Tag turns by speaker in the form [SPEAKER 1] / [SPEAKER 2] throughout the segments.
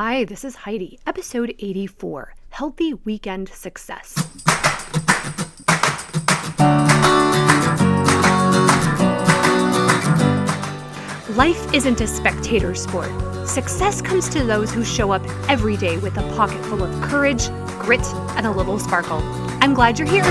[SPEAKER 1] Hi, this is Heidi, episode 84, Healthy Weekend Success. Life isn't a spectator sport. Success comes to those who show up every day with a pocket full of courage, grit, and a little sparkle. I'm glad you're here.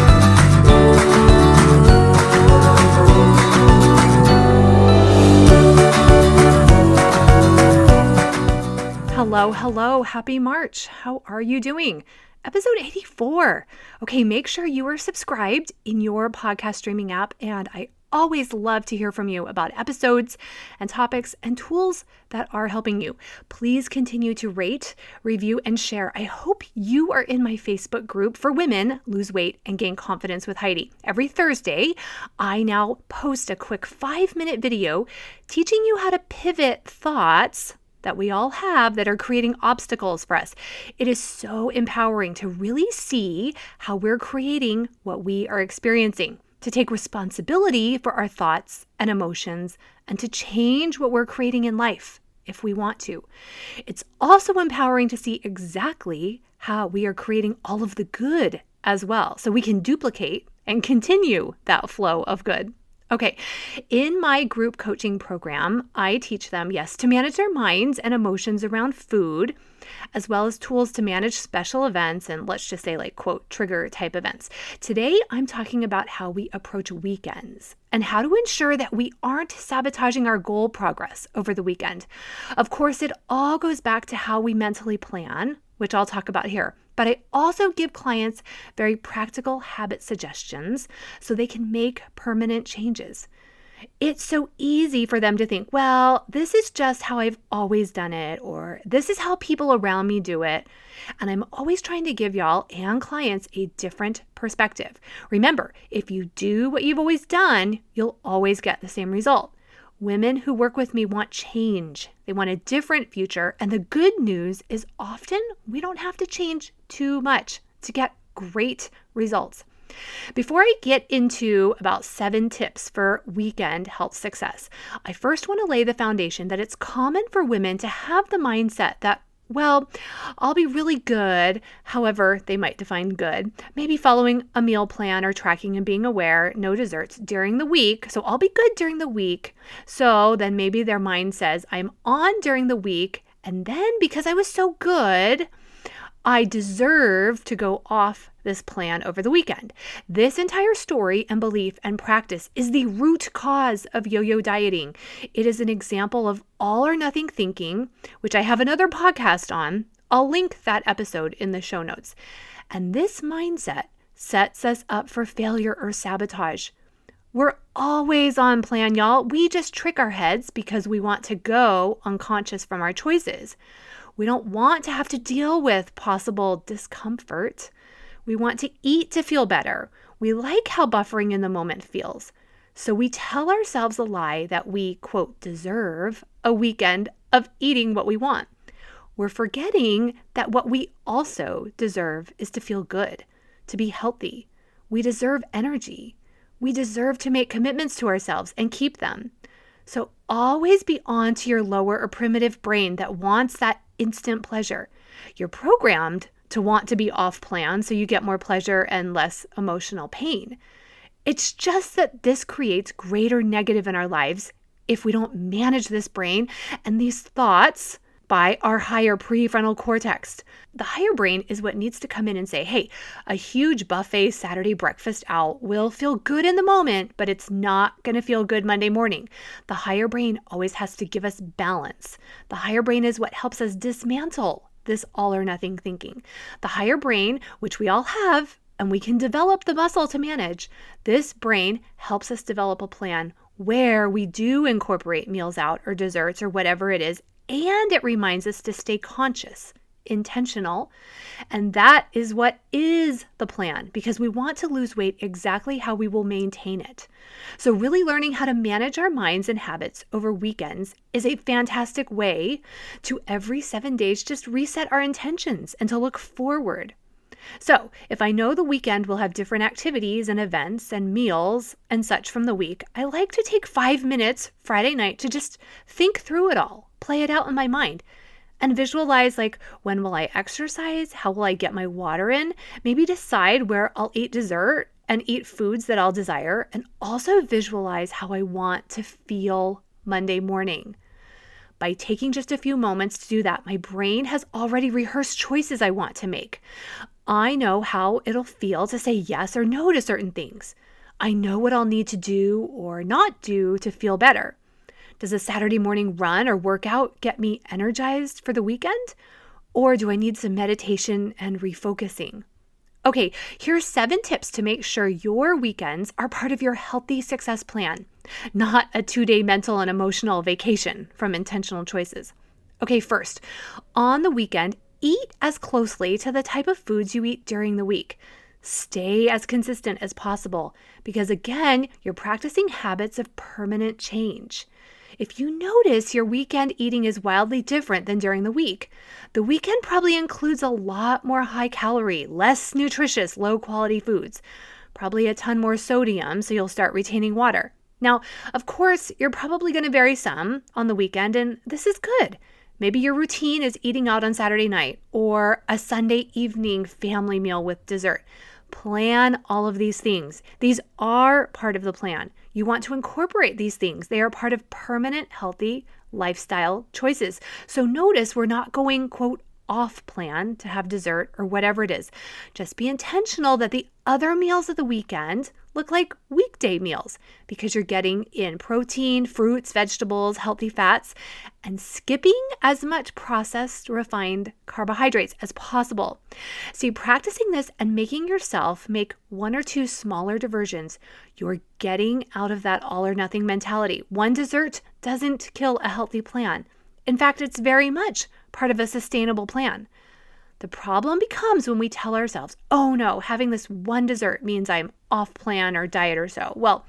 [SPEAKER 1] Hello, happy March. How are you doing? Episode 84. Okay, make sure you are subscribed in your podcast streaming app, and I always love to hear from you about episodes and topics and tools that are helping you. Please continue to rate, review, and share. I hope you are in my Facebook group for women, Lose Weight and Gain Confidence with Heidi. Every Thursday, I now post a quick 5-minute video teaching you how to pivot thoughts that we all have that are creating obstacles for us. It is so empowering to really see how we're creating what we are experiencing, to take responsibility for our thoughts and emotions, and to change what we're creating in life if we want to. It's also empowering to see exactly how we are creating all of the good as well, so we can duplicate and continue that flow of good. Okay, in my group coaching program, I teach them, to manage their minds and emotions around food, as well as tools to manage special events and let's just say quote, trigger type events. Today, I'm talking about how we approach weekends and how to ensure that we aren't sabotaging our goal progress over the weekend. Of course, it all goes back to how we mentally plan, which I'll talk about here. But I also give clients very practical habit suggestions so they can make permanent changes. It's so easy for them to think, well, this is just how I've always done it, or this is how people around me do it. And I'm always trying to give y'all and clients a different perspective. Remember, if you do what you've always done, you'll always get the same result. Women who work with me want change. They want a different future. And the good news is often we don't have to change too much to get great results. Before I get into about 7 tips for weekend health success, I first want to lay the foundation that it's common for women to have the mindset that, well, I'll be really good, however they might define good, maybe following a meal plan or tracking and being aware, no desserts during the week. So I'll be good during the week. So then maybe their mind says, I'm on during the week, and then because I was so good, I deserve to go off this plan over the weekend. This entire story and belief and practice is the root cause of yo-yo dieting. It is an example of all or nothing thinking, which I have another podcast on. I'll link that episode in the show notes. And this mindset sets us up for failure or sabotage. We're always on plan, y'all. We just trick our heads because we want to go unconscious from our choices. We don't want to have to deal with possible discomfort. We want to eat to feel better. We like how buffering in the moment feels. So we tell ourselves a lie that we, quote, deserve a weekend of eating what we want. We're forgetting that what we also deserve is to feel good, to be healthy. We deserve energy. We deserve to make commitments to ourselves and keep them. So always be on to your lower or primitive brain that wants that instant pleasure. You're programmed to want to be off plan so you get more pleasure and less emotional pain. It's just that this creates greater negative in our lives if we don't manage this brain and these thoughts by our higher prefrontal cortex. The higher brain is what needs to come in and say, hey, a huge buffet Saturday breakfast out will feel good in the moment, but it's not going to feel good Monday morning. The higher brain always has to give us balance. The higher brain is what helps us dismantle this all or nothing thinking. The higher brain, which we all have, and we can develop the muscle to manage, this brain helps us develop a plan where we do incorporate meals out or desserts or whatever it is, and it reminds us to stay conscious, intentional, and that is what is the plan because we want to lose weight exactly how we will maintain it. So really learning how to manage our minds and habits over weekends is a fantastic way to every 7 days just reset our intentions and to look forward. So if I know the weekend will have different activities and events and meals and such from the week, I like to take 5 minutes Friday night to just think through it all, play it out in my mind. And visualize like, when will I exercise? How will I get my water in? Maybe decide where I'll eat dessert and eat foods that I'll desire. And also visualize how I want to feel Monday morning. By taking just a few moments to do that, my brain has already rehearsed choices I want to make. I know how it'll feel to say yes or no to certain things. I know what I'll need to do or not do to feel better. Does a Saturday morning run or workout get me energized for the weekend? Or do I need some meditation and refocusing? Okay, here's 7 tips to make sure your weekends are part of your healthy success plan, not a 2-day mental and emotional vacation from intentional choices. Okay, first, on the weekend, eat as closely to the type of foods you eat during the week. Stay as consistent as possible because, again, you're practicing habits of permanent change. If you notice your weekend eating is wildly different than during the weekend probably includes a lot more high-calorie, less nutritious, low-quality foods, probably a ton more sodium, so you'll start retaining water. Now, of course, you're probably going to vary some on the weekend, and this is good. Maybe your routine is eating out on Saturday night or a Sunday evening family meal with dessert. Plan all of these things. These are part of the plan. You want to incorporate these things. They are part of permanent, healthy lifestyle choices. So notice we're not going, quote, off plan to have dessert or whatever it is. Just be intentional that the other meals of the weekend look like weekday meals because you're getting in protein, fruits, vegetables, healthy fats, and skipping as much processed, refined carbohydrates as possible. See, practicing this and making yourself make 1 or 2 smaller diversions, you're getting out of that all or nothing mentality. One dessert doesn't kill a healthy plan. In fact, it's very much part of a sustainable plan. The problem becomes when we tell ourselves, oh no, having this one dessert means I'm off plan or diet or so. Well,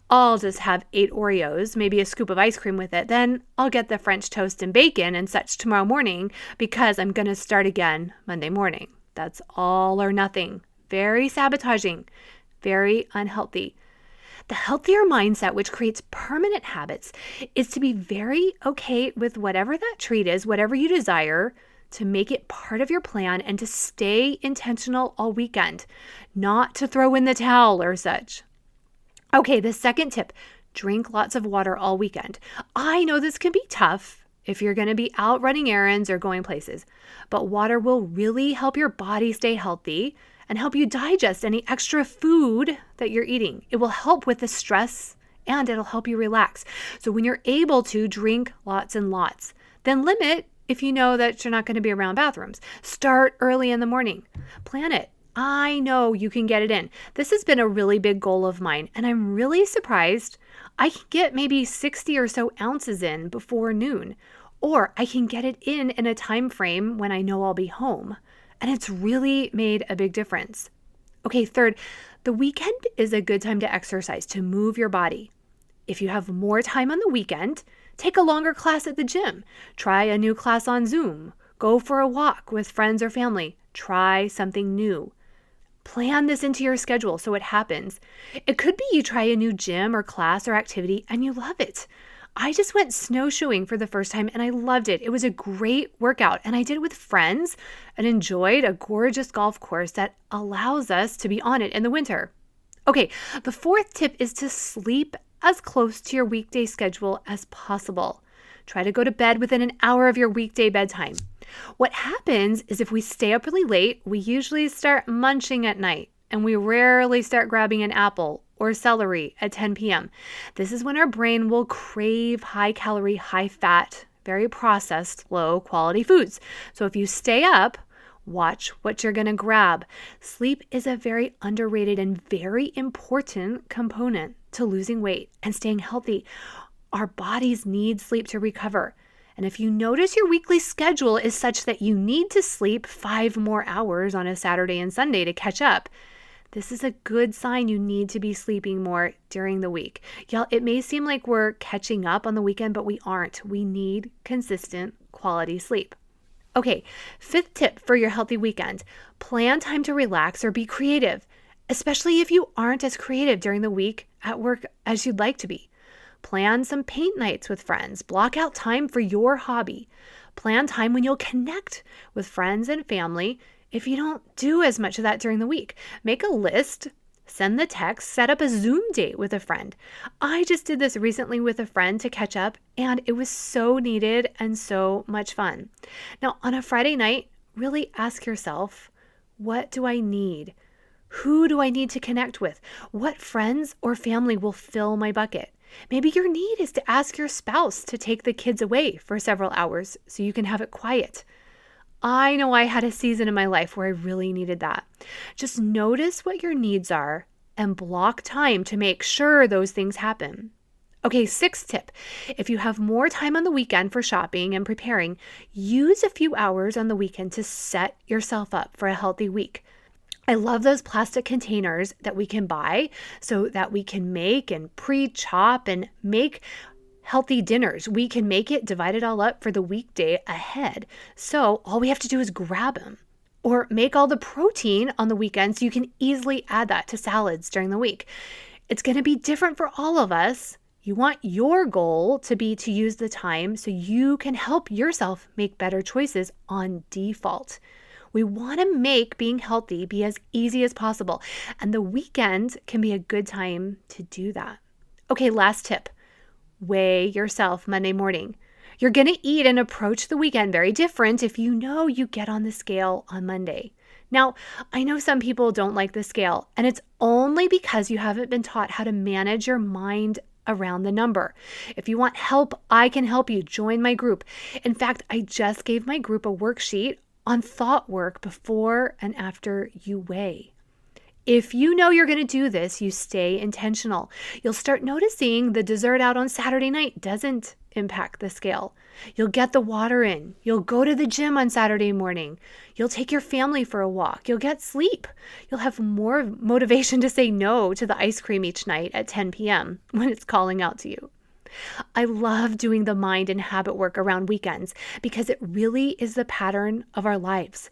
[SPEAKER 1] I'll just have 8 Oreos, maybe a scoop of ice cream with it. Then I'll get the French toast and bacon and such tomorrow morning because I'm going to start again Monday morning. That's all or nothing. Very sabotaging, very unhealthy. The healthier mindset, which creates permanent habits, is to be very okay with whatever that treat is, whatever you desire, to make it part of your plan and to stay intentional all weekend, not to throw in the towel or such. Okay, the second tip, drink lots of water all weekend. I know this can be tough if you're going to be out running errands or going places, but water will really help your body stay healthy and help you digest any extra food that you're eating. It will help with the stress and it'll help you relax. So when you're able to drink lots and lots, then limit if you know that you're not going to be around bathrooms. Start early in the morning. Plan it. I know you can get it in. This has been a really big goal of mine, and I'm really surprised I can get maybe 60 or so ounces in before noon, or I can get it in a time frame when I know I'll be home. And it's really made a big difference. Okay, third, the weekend is a good time to exercise, to move your body. If you have more time on the weekend, take a longer class at the gym. Try a new class on Zoom. Go for a walk with friends or family. Try something new. Plan this into your schedule so it happens. It could be you try a new gym or class or activity and you love it. I just went snowshoeing for the first time and I loved it. It was a great workout and I did it with friends and enjoyed a gorgeous golf course that allows us to be on it in the winter. Okay, the fourth tip is to sleep as close to your weekday schedule as possible. Try to go to bed within an hour of your weekday bedtime. What happens is if we stay up really late, we usually start munching at night and we rarely start grabbing an apple or celery at 10 p.m. This is when our brain will crave high-calorie, high-fat, very processed, low-quality foods. So if you stay up, watch what you're going to grab. Sleep is a very underrated and very important component to losing weight and staying healthy. Our bodies need sleep to recover. And if you notice your weekly schedule is such that you need to sleep 5 more hours on a Saturday and Sunday to catch up, this is a good sign you need to be sleeping more during the week. Y'all, it may seem like we're catching up on the weekend, but we aren't. We need consistent quality sleep. Okay, fifth tip for your healthy weekend. Plan time to relax or be creative, especially if you aren't as creative during the week at work as you'd like to be. Plan some paint nights with friends. Block out time for your hobby. Plan time when you'll connect with friends and family if you don't do as much of that during the week. Make a list, send the text, set up a Zoom date with a friend. I just did this recently with a friend to catch up, and it was so needed and so much fun. Now, on a Friday night, really ask yourself, what do I need? Who do I need to connect with? What friends or family will fill my bucket? Maybe your need is to ask your spouse to take the kids away for several hours so you can have it quiet. I know I had a season in my life where I really needed that. Just notice what your needs are and block time to make sure those things happen. Okay, 6th tip. If you have more time on the weekend for shopping and preparing, use a few hours on the weekend to set yourself up for a healthy week. I love those plastic containers that we can buy so that we can make and pre-chop and make healthy dinners. We can make it, divide it all up for the weekday ahead. So all we have to do is grab them. Or make all the protein on the weekend so you can easily add that to salads during the week. It's going to be different for all of us. You want your goal to be to use the time so you can help yourself make better choices on default. We want to make being healthy be as easy as possible, and the weekend can be a good time to do that. Okay, last tip. Weigh yourself Monday morning. You're going to eat and approach the weekend very different if you know you get on the scale on Monday. Now, I know some people don't like the scale, and it's only because you haven't been taught how to manage your mind around the number. If you want help, I can help you. Join my group. In fact, I just gave my group a worksheet on thought work before and after you weigh. If you know you're going to do this, you stay intentional. You'll start noticing the dessert out on Saturday night doesn't impact the scale. You'll get the water in. You'll go to the gym on Saturday morning. You'll take your family for a walk. You'll get sleep. You'll have more motivation to say no to the ice cream each night at 10 p.m. when it's calling out to you. I love doing the mind and habit work around weekends because it really is the pattern of our lives.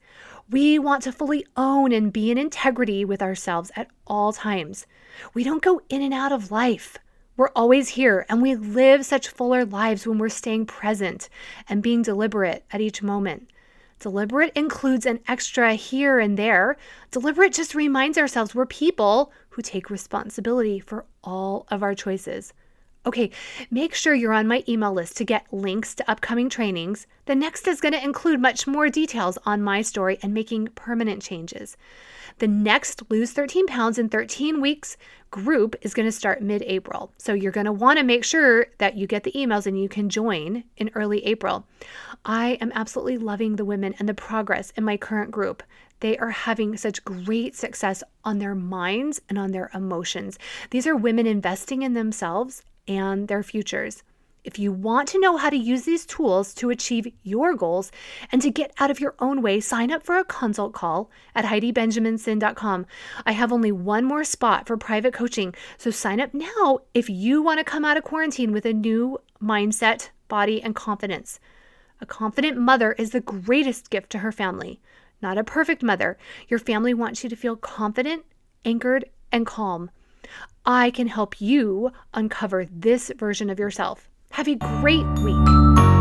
[SPEAKER 1] We want to fully own and be in integrity with ourselves at all times. We don't go in and out of life. We're always here, and we live such fuller lives when we're staying present and being deliberate at each moment. Deliberate includes an extra here and there. Deliberate just reminds ourselves we're people who take responsibility for all of our choices. Okay, make sure you're on my email list to get links to upcoming trainings. The next is going to include much more details on my story and making permanent changes. The next Lose 13 Pounds in 13 Weeks group is going to start mid-April. So you're going to want to make sure that you get the emails and you can join in early April. I am absolutely loving the women and the progress in my current group. They are having such great success on their minds and on their emotions. These are women investing in themselves and their futures. If you want to know how to use these tools to achieve your goals and to get out of your own way, sign up for a consult call at HeidiBenjaminson.com. I have only one more spot for private coaching, so sign up now if you want to come out of quarantine with a new mindset, body, and confidence. A confident mother is the greatest gift to her family. Not a perfect mother. Your family wants you to feel confident, anchored, and calm. I can help you uncover this version of yourself. Have a great week.